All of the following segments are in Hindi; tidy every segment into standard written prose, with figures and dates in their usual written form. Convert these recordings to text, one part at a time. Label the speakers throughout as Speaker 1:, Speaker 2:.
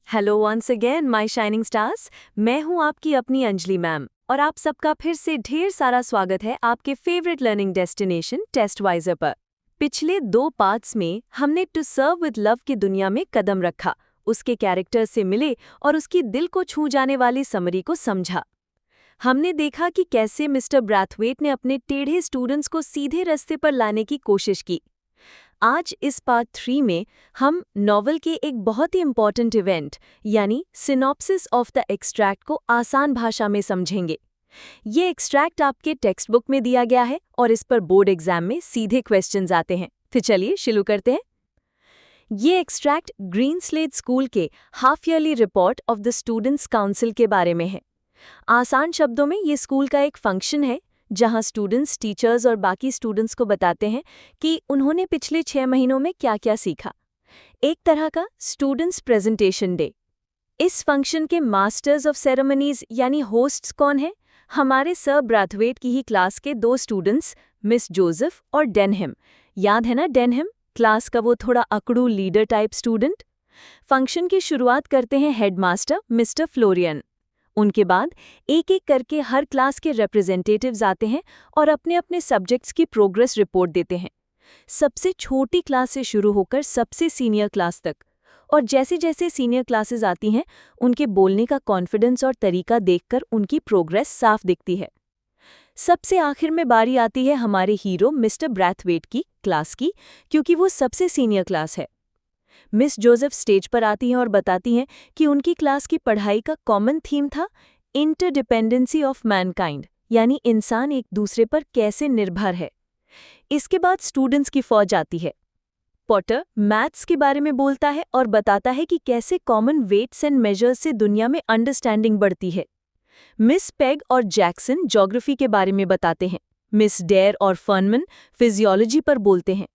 Speaker 1: Hello once again my shining stars. मैं हूं आपकी अपनी अंजलि मैम और आप सबका फिर से ढेर सारा स्वागत है आपके फेवरेट लर्निंग डेस्टिनेशन टेस्टवाइजर पर। पिछले 2 पार्ट्स में हमने टू सर्व विद लव की दुनिया में कदम रखा, उसके कैरेक्टर से मिले और उसकी दिल को छू जाने वाली समरी को समझा। हमने देखा कि कैसे मिस्टर ब्रैथवेट ने अपने टेढ़े स्टूडेंट्स को सीधे रास्ते पर लाने की कोशिश की। आज इस पार्ट 3 में हम नॉवल के एक बहुत ही इम्पॉर्टेंट इवेंट यानी सिनॉप्सिस ऑफ द एक्सट्रैक्ट को आसान भाषा में समझेंगे। ये एक्सट्रैक्ट आपके टेक्स्ट बुक में दिया गया है और इस पर बोर्ड एग्जाम में सीधे क्वेश्चंस आते हैं। तो चलिए शुरू करते हैं। ये एक्सट्रैक्ट ग्रीन स्लेट स्कूल के half yearly report of the students council के बारे में है। आसान शब्दों में ये स्कूल का एक फंक्शन है जहां स्टूडेंट्स टीचर्स और बाकी स्टूडेंट्स को बताते हैं कि उन्होंने पिछले 6 महीनों में क्या-क्या सीखा। एक तरह का स्टूडेंट्स प्रेजेंटेशन डे। इस फंक्शन के मास्टर्स ऑफ सेरेमनीज यानी होस्ट्स कौन है? हमारे सर ब्रैथवेट की ही क्लास के 2 स्टूडेंट्स मिस जोसेफ और डेनहिम। याद है ना डेनहिम, क्लास का वो थोड़ा अकड़ू लीडर टाइप स्टूडेंट। फंक्शन की शुरुआत करते हैं हेडमास्टर मिस्टर फ्लोरियन। उनके बाद एक एक करके हर क्लास के रिप्रेजेंटेटिव्स आते हैं और अपने अपने सब्जेक्ट्स की प्रोग्रेस रिपोर्ट देते हैं, सबसे छोटी क्लास से शुरू होकर सबसे सीनियर क्लास तक। और जैसे जैसे सीनियर क्लासेस आती हैं उनके बोलने का कॉन्फिडेंस और तरीका देखकर उनकी प्रोग्रेस साफ दिखती है। सबसे आखिर में बारी आती है हमारे हीरो मिस्टर ब्रैथवेट की क्लास की, क्योंकि वो सबसे सीनियर क्लास है। मिस जोसेफ स्टेज पर आती हैं और बताती हैं कि उनकी क्लास की पढ़ाई का कॉमन थीम था इंटरडिपेंडेंसी ऑफ मैनकाइंड, यानी इंसान एक दूसरे पर कैसे निर्भर है। इसके बाद स्टूडेंट्स की फौज आती है। पॉटर मैथ्स के बारे में बोलता है और बताता है कि कैसे कॉमन वेट्स एंड मेजर्स से दुनिया में अंडरस्टैंडिंग बढ़ती है। मिस पेग और जैक्सन ज्योग्राफी के बारे में बताते हैं। मिस डेयर और फर्नमन फिजियोलॉजी पर बोलते हैं।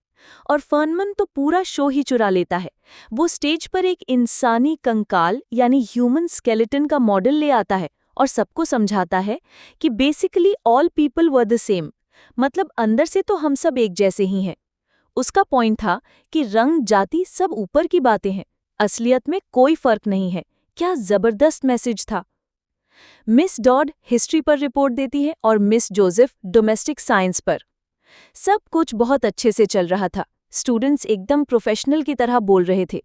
Speaker 1: और फर्नमन तो पूरा शो ही चुरा लेता है। वो स्टेज पर एक इंसानी कंकाल यानी ह्यूमन स्केलेटन का मॉडल ले आता है और सबको समझाता है कि basically all people were the same, मतलब अंदर से तो हम सब एक जैसे ही हैं। उसका पॉइंट था कि रंग जाति सब ऊपर की बातें हैं, असलियत में कोई फर्क नहीं है। क्या जबरदस्त मैसेज था। मिस डॉड हिस्ट्री पर रिपोर्ट देती है और मिस जोसेफ डोमेस्टिक साइंस पर। सब कुछ बहुत अच्छे से चल रहा था। स्टूडेंट्स एकदम प्रोफेशनल की तरह बोल रहे थे।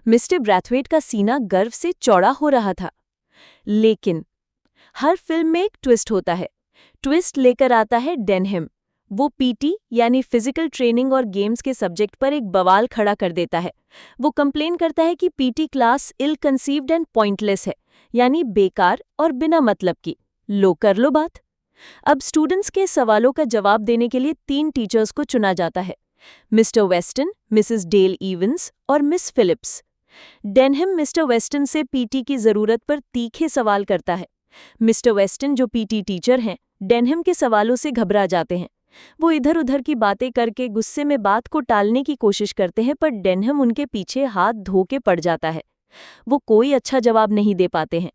Speaker 1: मिस्टर ब्रैथवेट का सीना गर्व से चौड़ा हो रहा था। लेकिन हर फिल्म में एक ट्विस्ट होता है। ट्विस्ट लेकर आता है डेनहिम। वो पीटी यानी फिजिकल ट्रेनिंग और गेम्स के सब्जेक्ट पर एक बवाल खड़ा कर देता है। वो कंप्लेन करता है कि PT class ill conceived and pointless है, यानी बेकार और बिना मतलब की। लो कर लो बात। अब स्टूडेंट्स के सवालों का जवाब देने के लिए 3 टीचर्स को चुना जाता है, Mr Weston, Mrs Dale Evans और Miss Phillips. Denham Mr Weston से पीटी की जरूरत पर तीखे सवाल करता है। मिस्टर वेस्टन जो पीटी टीचर हैं, डेनहिम के सवालों से घबरा जाते हैं। वो इधर उधर की बातें करके गुस्से में बात को टालने की कोशिश करते हैं, पर डेनहिम उनके पीछे हाथ धो के पड़ जाता है। वो कोई अच्छा जवाब नहीं दे पाते हैं।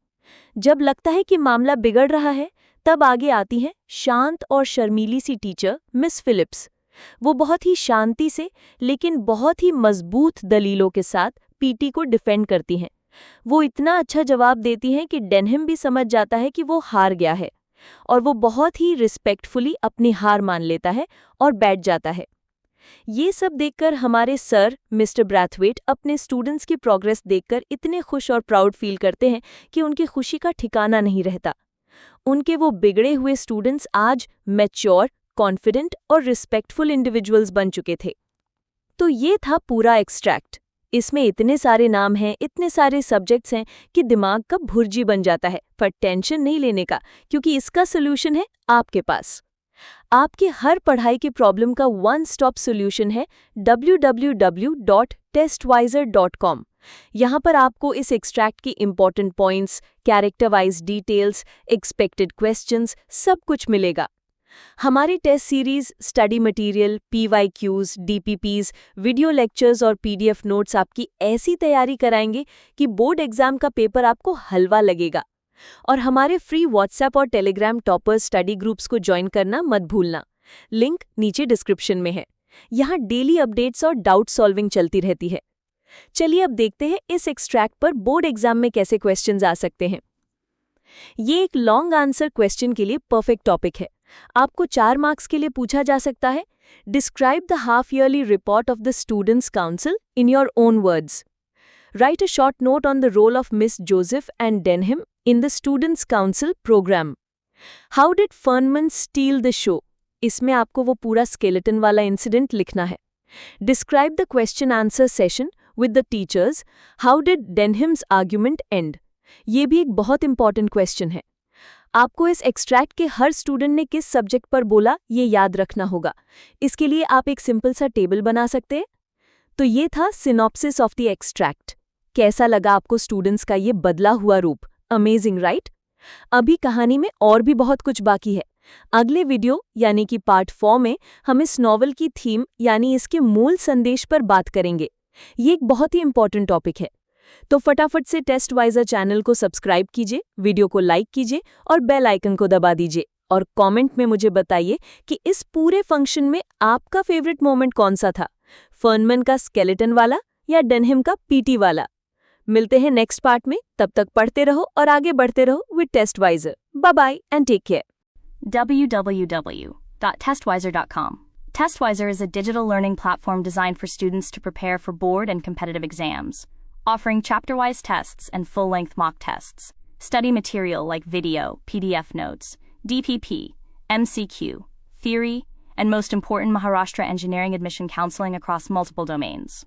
Speaker 1: जब लगता है कि मामला बिगड़ रहा है, तब आगे आती हैं शांत और शर्मीली सी टीचर मिस फिलिप्स। वो बहुत ही शांति से लेकिन बहुत ही मजबूत दलीलों के साथ पीटी को डिफेंड करती हैं। वो इतना अच्छा जवाब देती हैं कि डेनहिम भी समझ जाता है कि वो हार गया है और वो बहुत ही रिस्पेक्टफुली अपनी हार मान लेता है और बैठ जाता है। ये सब देखकर हमारे सर मिस्टर ब्रैथवेट अपने स्टूडेंट्स की प्रोग्रेस देखकर इतने खुश और प्राउड फील करते हैं कि उनकी खुशी का ठिकाना नहीं रहता। उनके वो बिगड़े हुए स्टूडेंट्स आज मैच्योर, कॉन्फिडेंट और रिस्पेक्टफुल इंडिविजुअल्स बन चुके थे। तो ये था पूरा एक्सट्रैक्ट। इसमें इतने सारे नाम हैं, इतने सारे सब्जेक्ट्स हैं कि दिमाग का भुर्जी बन जाता है, पर टेंशन नहीं लेने का, क्योंकि इसका सोल्यूशन है आपके पास। आपके हर पढ़ाई की प्रॉब्लम का वन स्टॉप सोल्यूशन है www.testwiser.com। यहाँ पर आपको इस एक्सट्रैक्ट की important points, character wise details, expected questions सब कुछ मिलेगा। हमारी test series, study material, PYQs, DPPs, video lectures और PDF नोट्स आपकी ऐसी तैयारी कराएंगे कि बोर्ड एग्जाम का पेपर आपको हलवा लगेगा। और हमारे फ्री व्हाट्सएप और टेलीग्राम टॉपर्स स्टडी ग्रुप्स को ज्वाइन करना मत भूलना। लिंक नीचे डिस्क्रिप्शन में है। यहाँ डेली अपडेट्स और डाउट सॉल्विंग चलती रहती है। चलिए अब देखते हैं इस एक्सट्रैक्ट पर बोर्ड एग्जाम में कैसे क्वेश्चंस आ सकते हैं। ये एक लॉन्ग आंसर क्वेश्चन के लिए परफेक्ट टॉपिक है। आपको 4 मार्क्स के लिए पूछा जा सकता है, describe the half yearly report of the students council in your own words. Write a short note on the role of miss Joseph and Denham in the students council programme. How did Fernman steal the show? इसमें आपको वो पूरा स्केलेटन वाला इंसिडेंट लिखना है। Describe the question answer session with the teachers. How did Denham's argument end? ये भी एक बहुत इंपॉर्टेंट क्वेश्चन है। आपको इस एक्सट्रैक्ट के हर स्टूडेंट ने किस सब्जेक्ट पर बोला ये याद रखना होगा। इसके लिए आप एक सिंपल सा टेबल बना सकते हैं। तो ये था सिनॉप्सिस ऑफ द एक्सट्रैक्ट। कैसा लगा आपको स्टूडेंट्स का ये बदला हुआ रूप? Amazing, right? अभी कहानी में और भी बहुत कुछ बाकी है। अगले वीडियो यानी कि पार्ट 4 में हम इस नॉवल की थीम यानी इसके मूल संदेश पर बात करेंगे। ये एक बहुत ही इंपॉर्टेंट टॉपिक है। तो फटाफट से टेस्टवाइजर चैनल को सब्सक्राइब कीजिए, वीडियो को लाइक कीजिए और बेल आइकन को दबा दीजिए। और कमेंट में मुझे बताइए कि इस पूरे फंक्शन में आपका फेवरेट मोमेंट कौन सा था, फर्नमन का स्केलेटन वाला या डेनहिम का पीटी वाला। मिलते हैं नेक्स्ट पार्ट में, तब तक पढ़ते रहो और आगे बढ़ते रहो with Testwiser. Bye bye and take care.
Speaker 2: www.testwiser.com. Testwiser is a digital learning platform designed for students to prepare for board and competitive exams, offering chapter-wise tests and full-length mock tests. Study material like video, PDF notes, DPP, MCQ, theory, and most important, Maharashtra engineering admission counseling across multiple domains.